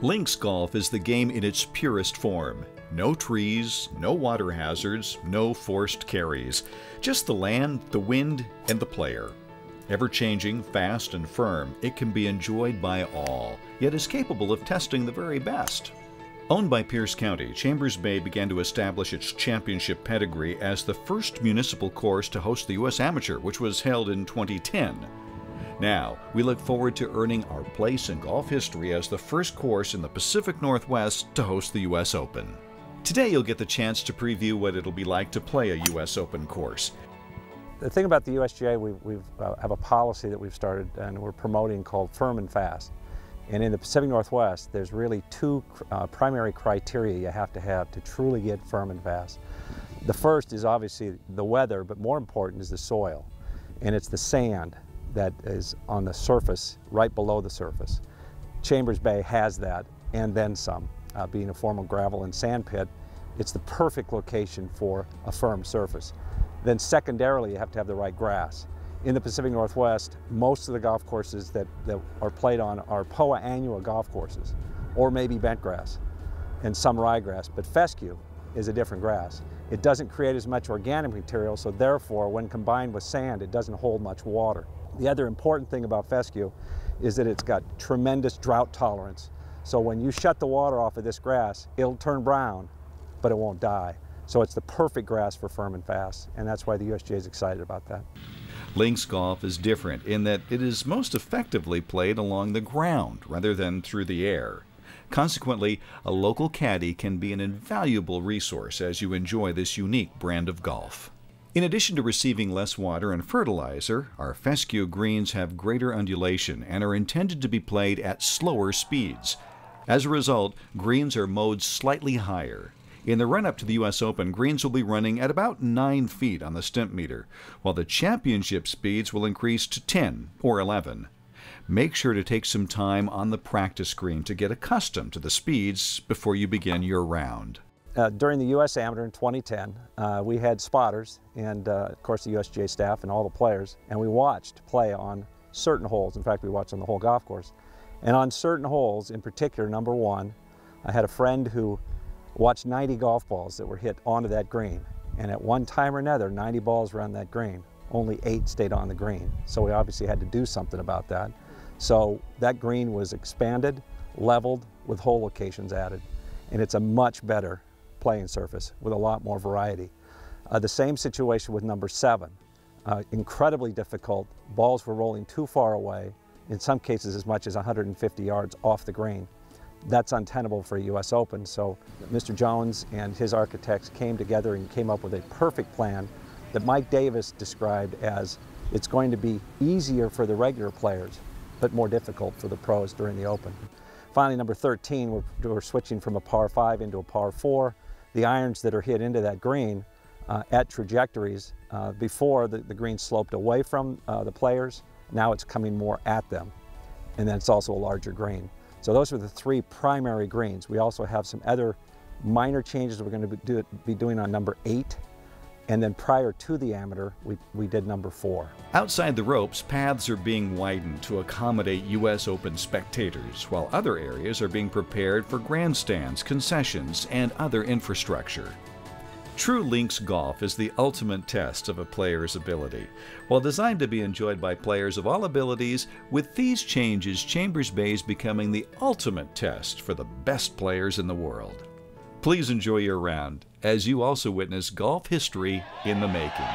Links golf is the game in its purest form. No trees, no water hazards, no forced carries. Just the land, the wind, and the player. Ever-changing, fast, and firm, it can be enjoyed by all, yet is capable of testing the very best. Owned by Pierce County, Chambers Bay began to establish its championship pedigree as the first municipal course to host the U.S. Amateur, which was held in 2010. Now, we look forward to earning our place in golf history as the first course in the Pacific Northwest to host the U.S. Open. Today you'll get the chance to preview what it'll be like to play a U.S. Open course. The thing about the USGA, we have a policy that we've started and we're promoting called Firm and Fast. And in the Pacific Northwest, there's really two primary criteria you have to truly get firm and fast. The first is obviously the weather, but more important is the soil. And it's the sand that is on the surface, right below the surface. Chambers Bay has that, and then some. Being a formal gravel and sand pit, it's the perfect location for a firm surface. Then secondarily, you have to have the right grass. In the Pacific Northwest, most of the golf courses that are played on are POA Annua golf courses, or maybe bent grass, and some ryegrass, but fescue is a different grass. It doesn't create as much organic material, so therefore, when combined with sand, it doesn't hold much water. The other important thing about fescue is that it's got tremendous drought tolerance. So when you shut the water off of this grass, it'll turn brown, but it won't die. So it's the perfect grass for firm and fast, and that's why the USGA is excited about that. Links golf is different in that it is most effectively played along the ground rather than through the air. Consequently, a local caddy can be an invaluable resource as you enjoy this unique brand of golf. In addition to receiving less water and fertilizer, our fescue greens have greater undulation and are intended to be played at slower speeds. As a result, greens are mowed slightly higher. In the run-up to the U.S. Open, greens will be running at about 9 feet on the Stimpmeter, while the championship speeds will increase to 10 or 11. Make sure to take some time on the practice green to get accustomed to the speeds before you begin your round. During the U.S. Amateur in 2010, we had spotters and, of course, the USGA staff and all the players, and we watched play on certain holes. In fact, we watched on the whole golf course. And on certain holes, in particular, number one, I had a friend who watched 90 golf balls that were hit onto that green. And at one time or another, 90 balls were on that green. Only 8 stayed on the green. So we obviously had to do something about that. So that green was expanded, leveled, with hole locations added. And it's a much better playing surface with a lot more variety. The same situation with number 7. Incredibly difficult. Balls were rolling too far away, in some cases as much as 150 yards off the green. That's untenable for a U.S. Open, so Mr. Jones and his architects came together and came up with a perfect plan that Mike Davis described as it's going to be easier for the regular players, but more difficult for the pros during the Open. Finally, number 13, we're switching from a par 5 into a par 4. The irons that are hit into that green at trajectories, before the green sloped away from the players, now it's coming more at them. And then it's also a larger green. So those are the 3 primary greens. We also have some other minor changes we're going to be doing on number 8. And then prior to the amateur, we did number 4. Outside the ropes, paths are being widened to accommodate U.S. Open spectators, while other areas are being prepared for grandstands, concessions, and other infrastructure. True links golf is the ultimate test of a player's ability. While designed to be enjoyed by players of all abilities, with these changes, Chambers Bay is becoming the ultimate test for the best players in the world. Please enjoy your round, as you also witness golf history in the making.